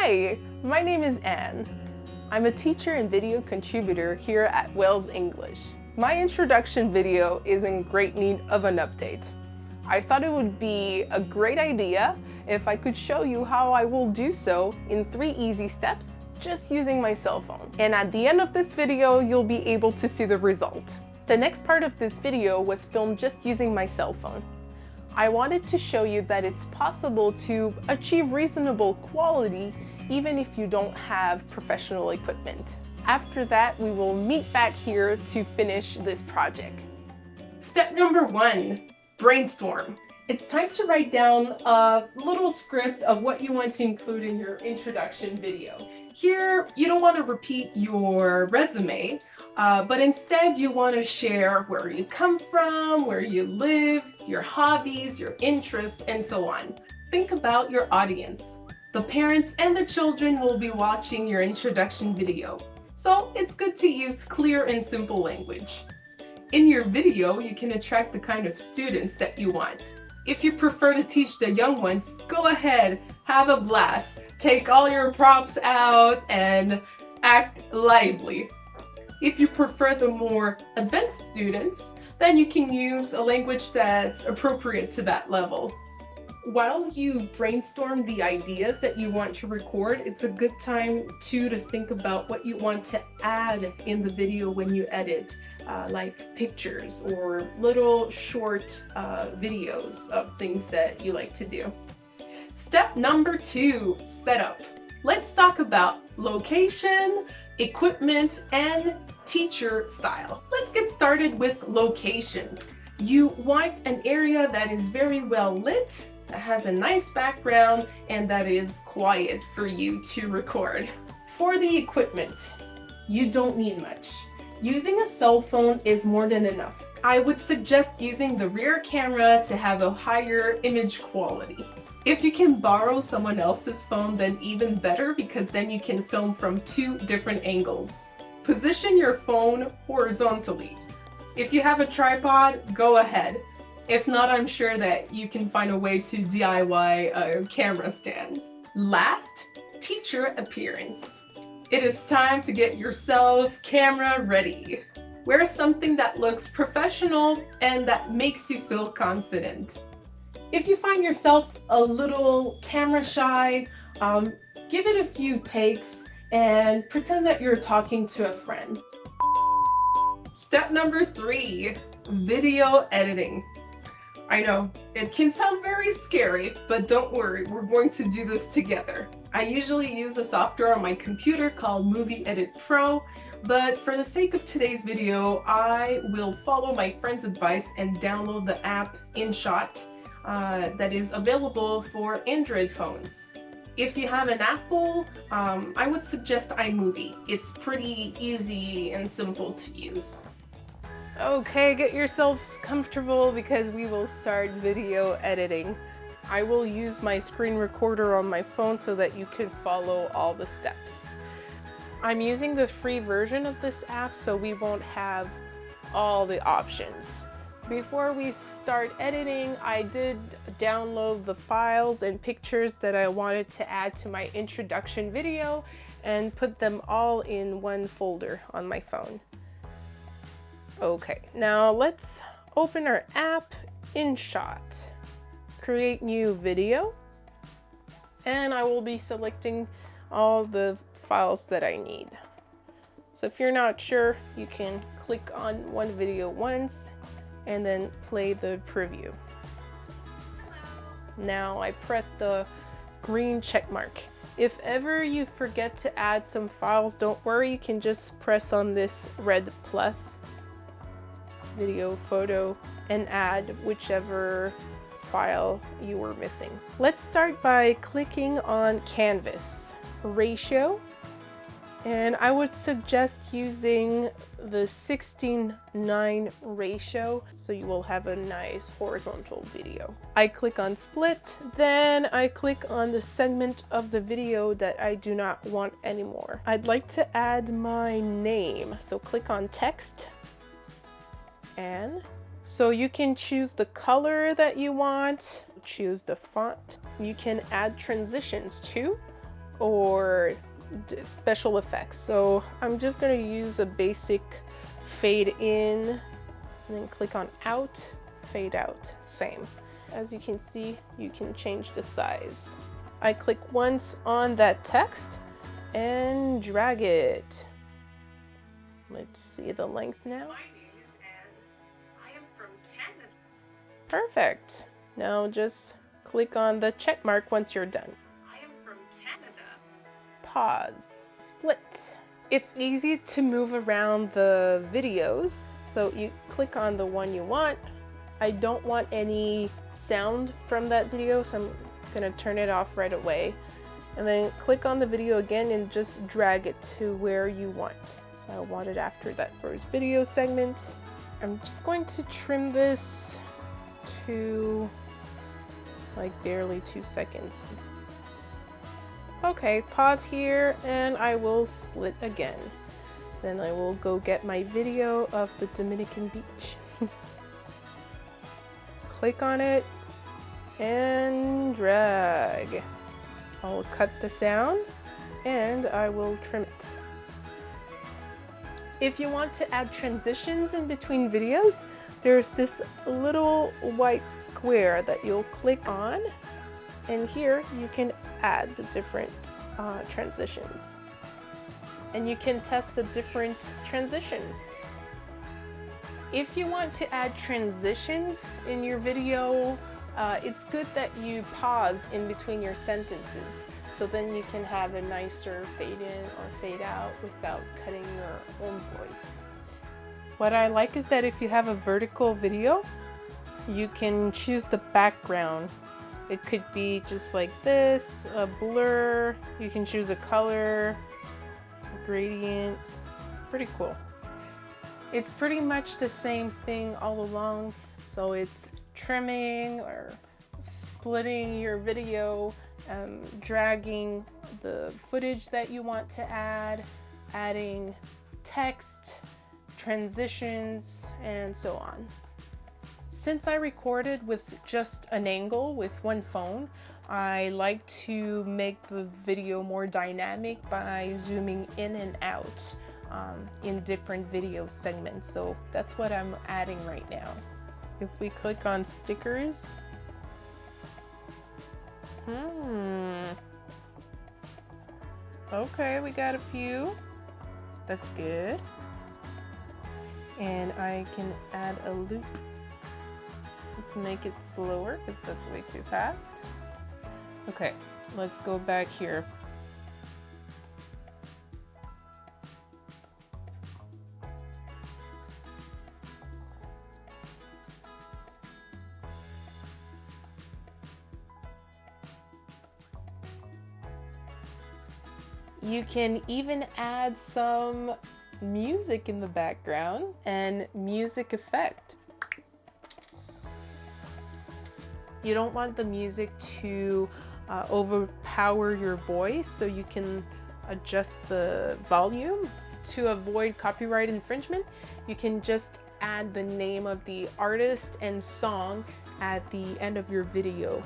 Hi, my name is Anne. I'm a teacher and video contributor here at Wales English. My introduction video is in great need of an update. I thought it would be a great idea if I could show you how I will do so in 3 easy steps just using my cell phone. And at the end of this video, you'll be able to see the result. The next part of this video was filmed just using my cell phone. I wanted to show you that it's possible to achieve reasonable quality even if you don't have professional equipment. After that, we will meet back here to finish this project. Step number 1, brainstorm. It's time to write down a little script of what you want to include in your introduction video. Here, you don't want to repeat your resume, but instead you want to share where you come from, where you live, your hobbies, your interests, and so on. Think about your audience. The parents and the children will be watching your introduction video, so it's good to use clear and simple language. In your video, you can attract the kind of students that you want. If you prefer to teach the young ones, go ahead, have a blast. Take all your props out and act lively. If you prefer the more advanced students, then you can use a language that's appropriate to that level. While you brainstorm the ideas that you want to record, it's a good time too to think about what you want to add in the video when you edit, like pictures or little short videos of things that you like to do. Step number 2, setup. Let's talk about location, equipment, and teacher style. Let's get started with location. You want an area that is very well lit, that has a nice background, and that is quiet for you to record. For the equipment, you don't need much. Using a cell phone is more than enough. I would suggest using the rear camera to have a higher image quality. If you can borrow someone else's phone, then even better, because then you can film from 2 different angles. Position your phone horizontally. If you have a tripod, go ahead. If not, I'm sure that you can find a way to DIY a camera stand. Last, teacher appearance. It is time to get yourself camera ready. Wear something that looks professional and that makes you feel confident. If you find yourself a little camera shy, give it a few takes and pretend that you're talking to a friend. Step number 3, video editing. I know, it can sound very scary, but don't worry, we're going to do this together. I usually use a software on my computer called Movie Edit Pro, but for the sake of today's video, I will follow my friend's advice and download the app InShot that is available for Android phones. If you have an Apple, I would suggest iMovie. It's pretty easy and simple to use. Okay, get yourselves comfortable because we will start video editing. I will use my screen recorder on my phone so that you can follow all the steps. I'm using the free version of this app, so we won't have all the options. Before we start editing, I did download the files and pictures that I wanted to add to my introduction video and put them all in one folder on my phone. Okay, now let's open our app InShot. Create new video, and I will be selecting all the files that I need. So if you're not sure, you can click on one video once and then play the preview. Now I press the green check mark. If ever you forget to add some files, don't worry, you can just press on this red plus, video, photo, and add whichever file you were missing. Let's start by clicking on Canvas, Ratio, and I would suggest using the 16:9 ratio so you will have a nice horizontal video. I click on Split, then I click on the segment of the video that I do not want anymore. I'd like to add my name, so click on Text, and so you can choose the color that you want, choose the font. You can add transitions too, or special effects. So I'm just going to use a basic fade in and then click on out, fade out, same. As you can see, you can change the size. I click once on that text and drag it. Let's see the length now. My name is Anne. I am from Canada. Perfect. Now just click on the check mark once you're done. I am from Canada. Pause. Split. It's easy to move around the videos, so you click on the one you want. I don't want any sound from that video, so I'm gonna turn it off right away. And then click on the video again and just drag it to where you want. So I want it after that first video segment. I'm just going to trim this to like barely 2 seconds. Okay, pause here and I will split again. Then I will go get my video of the Dominican beach. Click on it and drag. I'll cut the sound and I will trim it. If you want to add transitions in between videos, there's this little white square that you'll click on, and here you can add the different transitions. And you can test the different transitions. If you want to add transitions in your video, it's good that you pause in between your sentences, so then you can have a nicer fade in or fade out without cutting your own voice. What I like is that if you have a vertical video, you can choose the background. It could be just like this, a blur, you can choose a color, a gradient, pretty cool. It's pretty much the same thing all along, so it's trimming or splitting your video, dragging the footage that you want to add, adding text, transitions, and so on. Since I recorded with just an angle with one phone, I like to make the video more dynamic by zooming in and out in different video segments. So that's what I'm adding right now. If we click on stickers, okay, we got a few. That's good. And I can add a loop. Let's make it slower because that's way too fast. Okay, let's go back here. You can even add some music in the background and music effect. You don't want the music to overpower your voice, so you can adjust the volume. To avoid copyright infringement, you can just add the name of the artist and song at the end of your video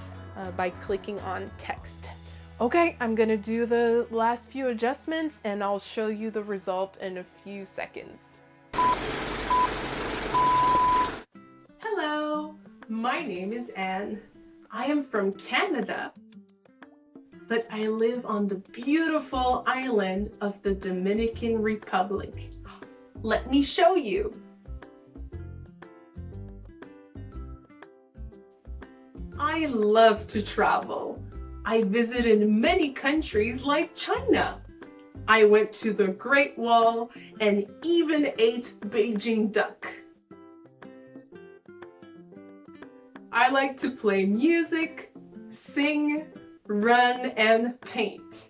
by clicking on text. Okay, I'm gonna do the last few adjustments and I'll show you the result in a few seconds. Hello, my name is Anne. I am from Canada, but I live on the beautiful island of the Dominican Republic. Let me show you. I love to travel. I visited many countries like China. I went to the Great Wall and even ate Beijing duck. I like to play music, sing, run, and paint.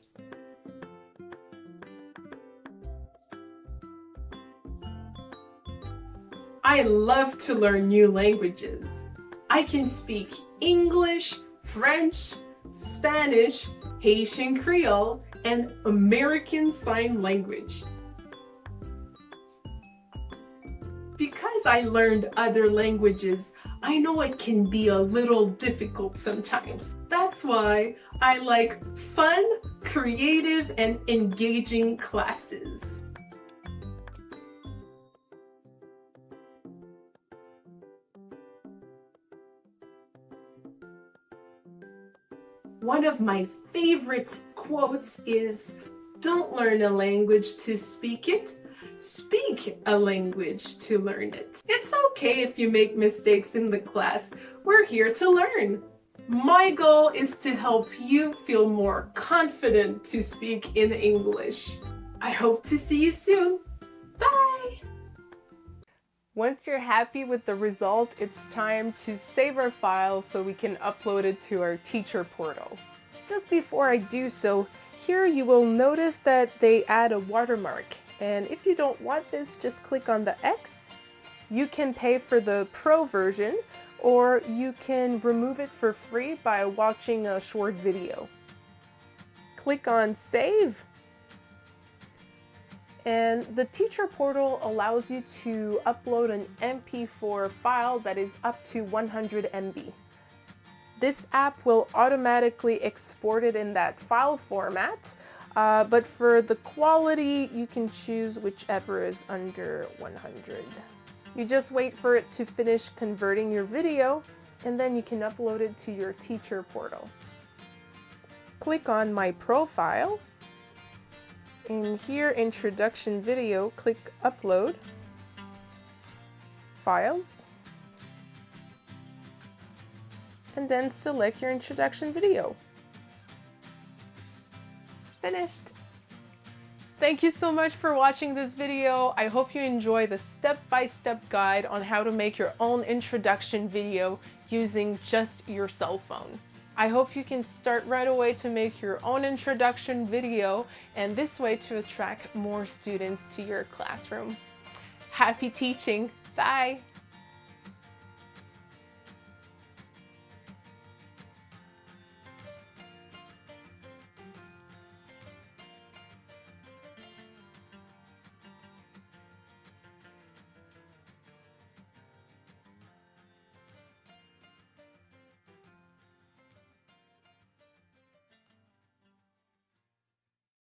I love to learn new languages. I can speak English, French, Spanish, Haitian Creole, and American Sign Language. Because I learned other languages, I know it can be a little difficult sometimes. That's why I like fun, creative, and engaging classes. One of my favorite quotes is, "Don't learn a language to speak it, speak a language to learn it." It's okay if you make mistakes in the class. We're here to learn. My goal is to help you feel more confident to speak in English. I hope to see you soon. Bye! Once you're happy with the result, it's time to save our file so we can upload it to our teacher portal. Just before I do so, here you will notice that they add a watermark. And if you don't want this, just click on the X. You can pay for the Pro version, or you can remove it for free by watching a short video. Click on Save. And the teacher portal allows you to upload an MP4 file that is up to 100 MB. This app will automatically export it in that file format, but for the quality, you can choose whichever is under 100. You just wait for it to finish converting your video, and then you can upload it to your teacher portal. Click on My Profile. In here, Introduction Video, click Upload, Files, and then select your introduction video. Finished! Thank you so much for watching this video. I hope you enjoy the step-by-step guide on how to make your own introduction video using just your cell phone. I hope you can start right away to make your own introduction video, and this way to attract more students to your classroom. Happy teaching! Bye!